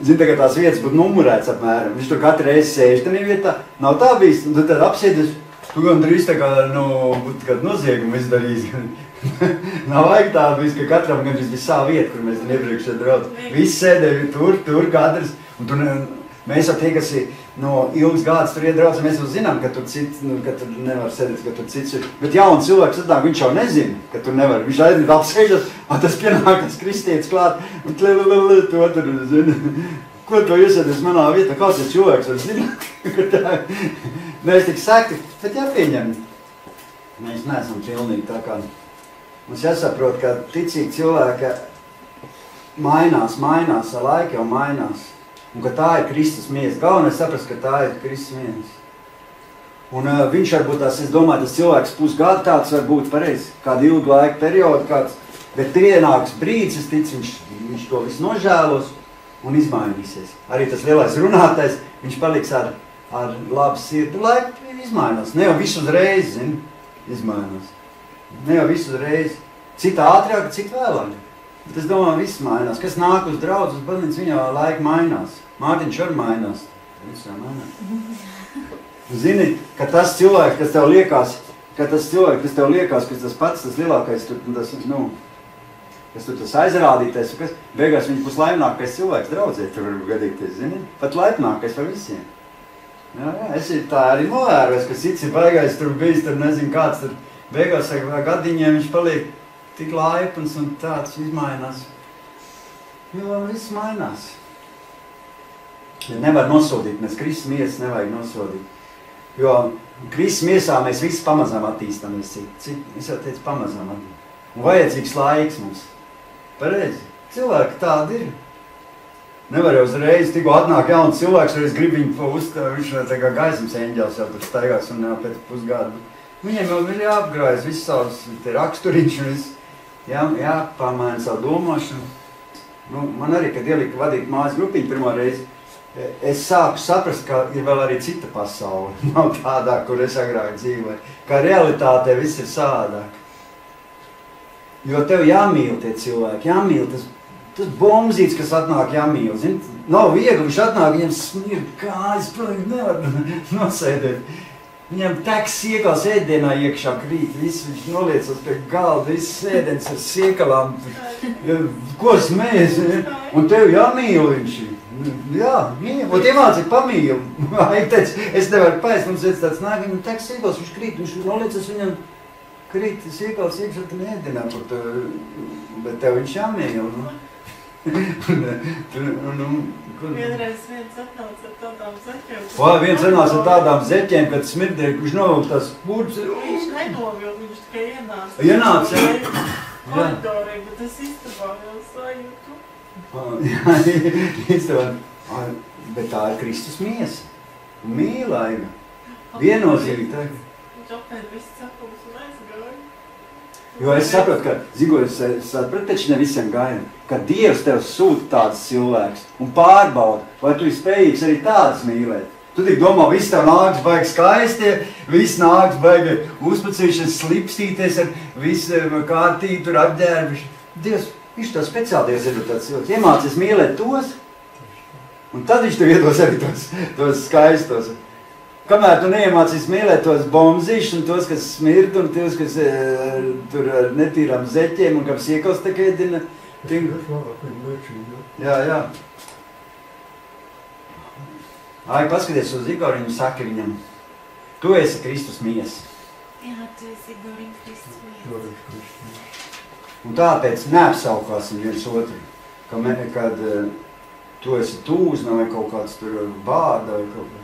Zini, tagad tās vietas būtu numurēts apmēram. Viņš tur katru reizi sēž tajā vietā. Nav tā bijis. Un tu tad apsēdies, tu gan drīz tā kā, būtu kādu noziegumu izdarījis. Nav vajag tā bijis, ka katram gan bija savu vietu, kur mēs iepriekšējā draudz. Visi sēdēja tur katrs. Un tur mēs jau tie, kas ir ilgas gādas tur iedraudz, mēs jau zinām, ka tur cits, ka tur nevar sēdēt, ka tur cits ir. Bet jauni cilvēks atnāk, viņš jau nezina, ka tur nevar. Viņš aiziet apsēžas, tas pienākas kristietis klāt, un to tur, zini. Ko to iesēdies manā vietā? Kāds ir cilvēks var zināt, ka tā mēs tik sakti, bet jāpieņem. Mēs neesam pilnīgi tā kā. Mums jāsaprot, ka ticīgi cilvēki mainās, ar laiku jau mainās. un ka tā ir Kristus miesa. Galvenais saprast, ka tā ir Kristus miesa. Un viņš varbūt tās, es domāju, tas cilvēks pusgadu tāds var būt pareizi, kādu ilgu laiku periodu, kāds, bet pienāks brīdis, es ticu, viņš to visu nožēlos un izmainīsies. Arī tas lielais runātais, viņš paliks ar labu sirdi. Laika izmainās. Ne jau visu uzreiz, zini, izmainās. Ne jau visu uzreiz. Cita ātrāk, cita vēlāk. Bet es domāju, viss mainās. Kas nāk uz draudz, uz baznīcu, viņa laika mainās. Mārtiņš arī mainās. Visā mainās. Zini, ka tas cilvēks, kas tev liekas, ka tas pats, tas lielākais, kas tur tas aizrādītais, kas beigās viņa puslaimnākais cilvēks draudzē, tur var gadīties, zini? Pat laipnākais par visiem. Jā, es tā arī novērojos, ka cits ir baigais tur bijis, tur nezinu kāds, tur beigās gadiņiem viņš paliek tik laipns un tāds izmainās. Jo viss mainās. Ja nevar nosodīt, mēs Kristus miesas nevajag nosodīt. Jo Kristus miesā mēs visi pamazām attīstamies. Es jau teicu, pamazām attīstamies. Un vajadzīgs laiks mums. Pareizi. Cilvēki tādi ir. Nevar jau uzreiz, tikko atnāk jauns cilvēks, reiz grib viņu viņš tā kā gaismas eņģels jau tur staigās un pēc pusgadu. Viņiem jau ir jāapgrājas viss savus raksturiņš un viss. Jāpamaina savu domāšanu. Man arī, kad ielika vadīt mājas grupiņu pirmo reizi, es sāku saprast, ka ir vēl arī cita pasaule. Nav tādā, kur es agrāk dzīvoju. Ka realitātē viss ir savādāk. Jo tev jāmīl tie cilvēki, jāmīl tas bombzīts, kas atnāk jāmīl. Zin? Nav viegli, viņš atnāk, viņam smird kājas, nevar nosēdēt. Viņam teks siekals ēdienā iekšā krīt, viss viņš noliecas pie galda, viss ēdienas ar siekalām, ko smēs, un tev jāmīl viņš. Jā, mīl, un iemācīt pamīl. Es nevaru paēst, mums tāds nāk, viņam teks siekals, viņš krīt, viņš noliecas viņam krīt siekals iekšā tam ēdienā, bet tev viņš jāmīl. Vienreiz viens atnāca ar tādām zeķiem. Viens atnāca ar tādām zeķiem, kad smirdēja, kurš novilk tās kurpes. Viņš nenovilk, viņš tikai ienāca. Ienāca, jā. Koridorī, bet es istabā jau sajūtu. Istabā. Bet tā ir Kristus miesa. Mīlaiga. Viennozīmīgi tā. Viņš apēd viss cepums un aizgāja. Jo es saprotu, ka, Zigo, es saprotu, taču ne visiem gājiem, ka Dievs tev sūta tāds cilvēks un pārbauda, vai tu ir spējīgs arī tāds mīlēt. Tu tik domā, viss tev nāks baigi skaistie, viss nāks baigi uzpacīšies, slipstīties ar visu kārtību, tur apģērbuši. Dievs, viņš tev speciāli Dievs ir tāds cilvēks. Iemācies mīlēt tos, un tad viņš tev iedos arī tos skaistos. Kamēr tu neiemācīs mīlēt tos bombzīšus un tos, kas smird un tos, kas tur ar netīrām zeķiem un kam siekals tā ēdina. Jā. Paskaties uz Igoru, viņu saka viņam, tu esi Kristus miesa. Jā, tu esi Igorim Kristus miesa. Un tāpēc neapsaukāsim viens otru, kad tu esi tūzna vai kaut kāds tur bārda vai kaut kā.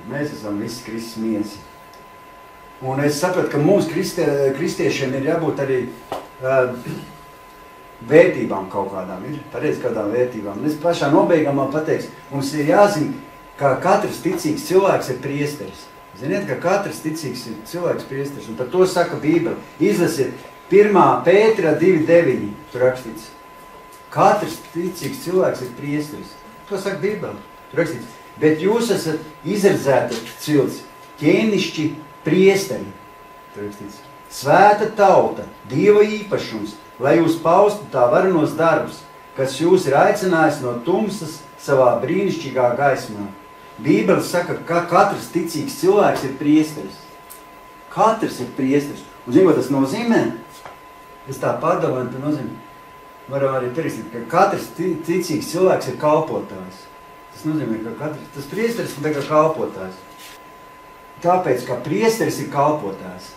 Mēs esam visi Kristus miesi. Un es sapratu, ka mums kristiešiem ir jābūt arī vērtībām kaut kādām. Ir pareizi kādām vērtībām. Un es pašā nobeigumā pateikšu, mums ir jāzina, ka katrs ticīgs cilvēks ir priesteris. Ziniet, ka katrs ticīgs cilvēks ir priesteris. Un par to saka Bībele. Izlasiet 1. Pētera 2.9. Tur rakstīts. Katrs ticīgs cilvēks ir priesteris. To saka Bībele. Tur rakstīts. Bet jūs esat izredzēti cilts, ķēnišķi priesteri. Tur rakstīts. Svēta tauta, Dieva īpašums, lai jūs paustu tā varenos darbus, kas jūs ir aicinājis no tumsas savā brīnišķīgā gaismā. Bībele saka, ka katrs ticīgs cilvēks ir priesteris. Katrs ir priesteris. Un zinu, ko tas nozīmē? Es tā pārdomāju, tas nozīmē. Varam arī pierakstīt, ka katrs ticīgs cilvēks ir kalpotājs. Tas nozīmē, ka tas priesteris ir tā kā kalpotājs. Tāpēc, ka priesteris ir kalpotājs.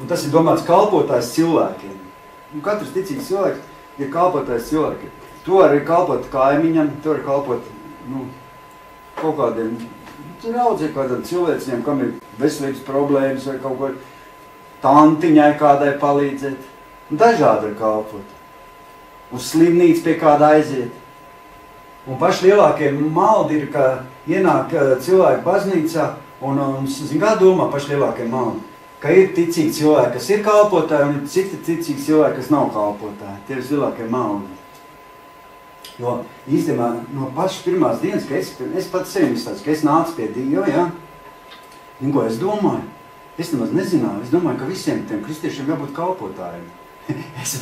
Un tas ir domāts kalpotājs cilvēkiem. Un katrs ticīgs cilvēks ir kalpotājs cilvēkiem. Tu arī kalpot kaimiņam, tu arī kalpot, kaut kādiem, raudzē kādam cilvēciņam, kam ir veselības problēmas vai kaut ko tantiņai kādai palīdzēt. Un dažādi ir kalpot. uz slimnīcu pie kāda aiziet. Un paši lielākie maldi ir, ka ienāk cilvēki baznīcā un zin, kā domā paši lielākie maldi? Ka ir ticīgi cilvēki, kas ir kalpotāji, un ir citi ticīgi cilvēki, kas nav kalpotāji. Tie ir lielākie maldi. Jo īstenībā no pašas pirmās dienas, ka es pats sevi izstāstu, ka es nācu pie Dieva, ja? Un ko es domāju? Es nemaz nezināju. Es domāju, ka visiem tiem kristiešiem jābūt kalpotājiem.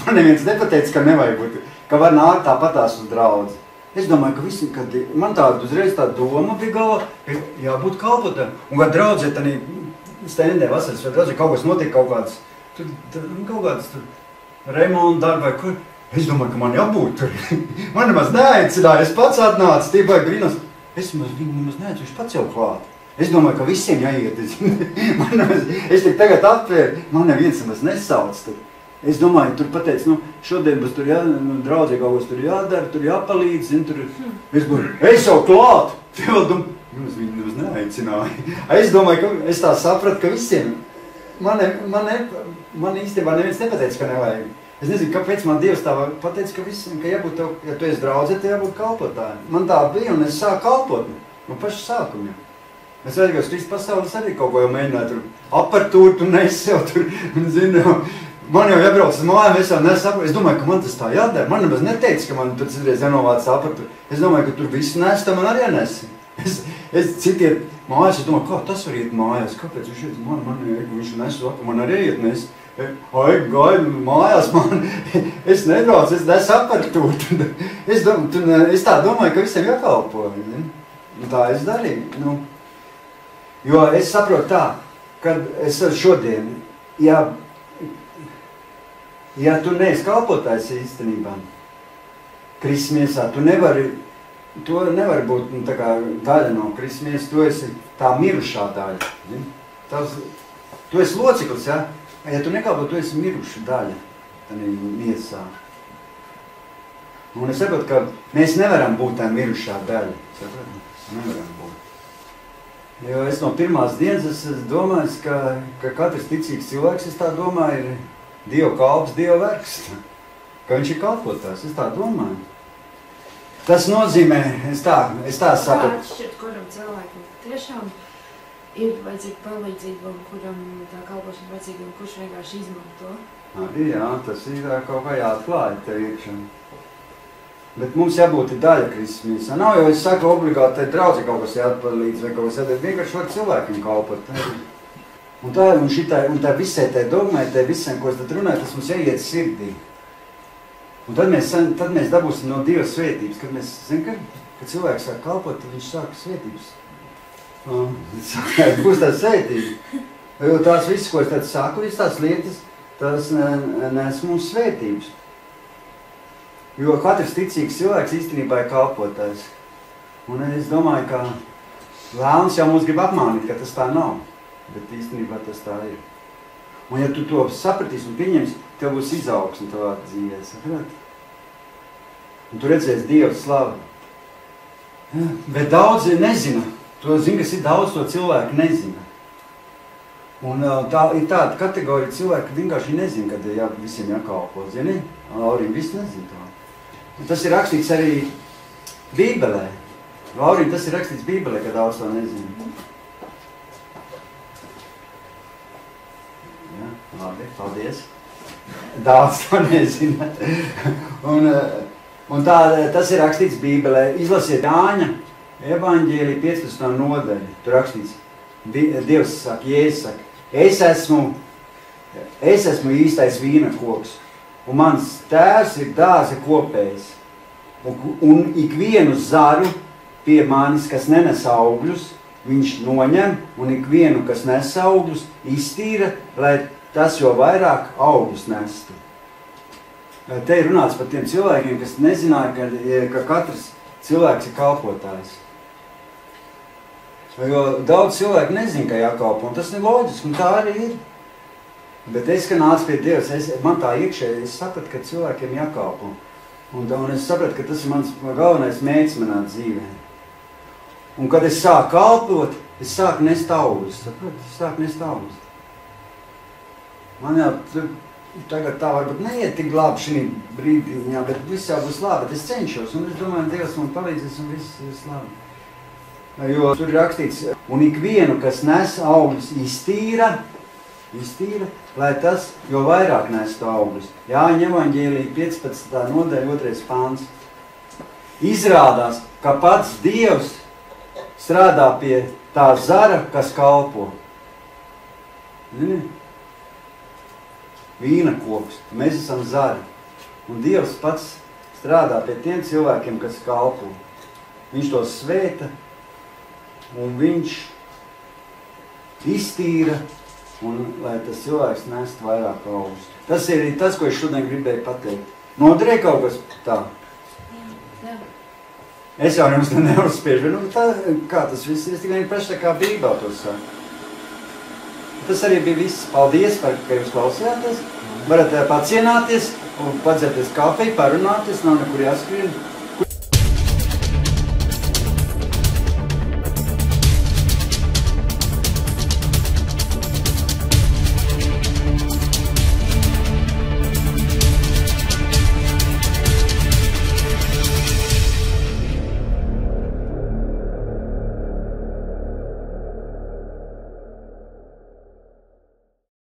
Man neviens nepateica, ka nevajag būt, ka var nākt tāpatās uz draudzi. Es domāju, ka visi, kad man tāda uzreiz tā doma bija galvā, ka jābūt kalpotājiem. Un kad draudzē tanī stendē vasaras, vai draudzē kaut kas notiek, kaut kādas remonta darba vai kur. Es domāju, ka man jābūt tur. Man nemaz neaicināja, es pats atnācu, tīpaši brīnos. Viņu nemaz neaicināju, viņš pats jau klāt. Es domāju, ka visiem jāiet. Es tik tagad atvēru, man neviens nemaz nesauc tur. Es domāju, tur pateicu, šodien būs tur draudzē kaut kas tur jādara, tur jāpalīdz, zin, tur. Es jau klāt! Viņu nemaz neaicināja. Es domāju, ka es tā sapratu, ka visiem. Man īstenībā neviens nepateica, ka nevajag. Es nezinu, kāpēc man Dievs tā pateica, ka visiem, ka jābūt tev, ja tu esi draudzē, tev jābūt kalpotājiem. Man tā bija, un es sāku kalpot no paša sākuma. Es vajag uz Kristus pasaules arī kaut ko jau mēģināju tur apartūru, tu nesev tur, zinu, man jau jābrauc uz mājām, es jau nesaprotu. Es domāju, ka man tas tā jādara. Man nemaz neteica, ka man tur citreiz jānovāc apartūru. Es domāju, ka tur visu nes, tā man arī jānesi. Es citiet mājās, es domāju, kā tas var iet mājās? Kāpēc viņš iet? Viņš nes vakar, man arī iet nes. Gaidu mājās man, es nebraucu, es nesu apartūru. Es tā domāju, ka visiem jākalpo. Un tā es darīju. Jo es saprotu tā, kad es šodien, ja tu neesi kalpotājs īstenībā, Kristus miesā, tu nevari būt tā kā daļa no Kristus miesas, tu esi tā mirušā daļa. Tu esi loceklis, ja? Ja tu nekalpo, tu esi miruša daļa tādā miesā. Un es saprotu, ka mēs nevaram būt tā mirušā daļa. Nevaram būt. Jo es no pirmās dienas es domāju, ka katrs ticīgs cilvēks, es tā domāju, ir Dieva kalps, Dieva vergs. Ka viņš ir kalpotājs, es tā domāju. Tas nozīmē, es tā saprotu. Kā atšķirt, kuram cilvēkam tiešām ir vajadzīga palīdzība, un kuram tā kalpošana vajadzīga, un kurš vienkārši izmanto? Arī jā, tas ir kaut kā jāatklāja tev iekšā. Bet mums jābūt daļa Kristus miesā. Nav jau, es saku, obligāti draudzē kaut kas jāatpalīdz vai kaut kas jādara. Vienkārši var cilvēkiem kalpot. Un tā visai tai dogmai, tai visiem, ko es tad runāju, tas mums jāiet sirdī. Un tad mēs dabūsim no Dieva svētības. Kad mēs zinām, kad cilvēks sāk kalpot, tad viņš sāk svētības. Būs tā svētība. Jo tās visas, ko es tad saku, visas tās lietas, tas nes mums svētības. Jo katrs ticīgs cilvēks īstenībā ir kalpotājs. Un es domāju, ka vēlams jau mums grib apmānīt, ka tas tā nav. Bet īstenībā tas tā ir. Un ja tu to sapratīsi un pieņemsi, tev būs izaugsme tavā dzīvē, saprāt? Un tu redzēsi Dieva slavu. Bet daudzi nezina. Tu zini, kas ir daudz to cilvēku nezina. Un tā ir tāda kategorija cilvēki, ka vienkārši nezina, kad visiem jākalpo. Zini? Laurīm viss nezina to. Un tas ir rakstīts arī Bībelē. Laurīm, tas ir rakstīts Bībelē, ka daudz to nezina. Ja, labi, paldies. Daudz to nezina. Un tas ir rakstīts Bībelē. Izlasiet Jāņa evaņģēlija 15. nodaļa. Tur rakstīts, Dievs saka, Jēzus saka, es esmu īstais vīna koks, un mans tēvs ir dārza kopējs. Un ikvienu zaru pie manis, kas nenes augļus, viņš noņem, un ikvienu, kas nes augļus, iztīra, lai tas jo vairāk augļus nestu. Te ir runāts par tiem cilvēkiem, kas nezināja, ka katrs cilvēks ir kalpotājs. Jo daudz cilvēku nezina, ka jākalpo, un tas ir loģiski, un tā arī ir. Bet es, ka nācu pie Dievs, man tā iekšēji, es sapratu, ka cilvēkiem jākalpo. Un es sapratu, ka tas ir mans galvenais mērķis manā dzīvē. Un kad es sāku kalpot, es sāku nest augļus, sapratu? Es sāku nest augļus. Man jau tagad tā varbūt neiet tik labi šī brīdiņā, bet viss jau būs labi, bet es cenšos, un es domāju, Dievs man palīdzēs, un viss būs labi. Jo tur ir rakstīts, un ikvienu, kas nes augļus, iztīra, lai tas jo vairāk nestu augļus. Jāņa evaņģēlija 15. nodaļa 2. pāns. Izrādās, ka pats Dievs strādā pie tā zara, kas kalpo. Vīna koks, mēs esam zari. Un Dievs pats strādā pie tiem cilvēkiem, kas kalpo. Viņš to svēta, un viņš iztīra, un lai tas cilvēks nestu vairāk augļus. Tas ir tas, ko es šodien gribēju pateikt. Noderēja kaut kas tā? Jā. Es jau jums neuzspiežu, tā, kā tas viss ir, tikai paši tā kā Bībelē to saka. Tas arī bija viss. Paldies, ka jūs klausījāties. Varat pacienāties un padzerties kafiju, parunāties, nav nekur jāskrien.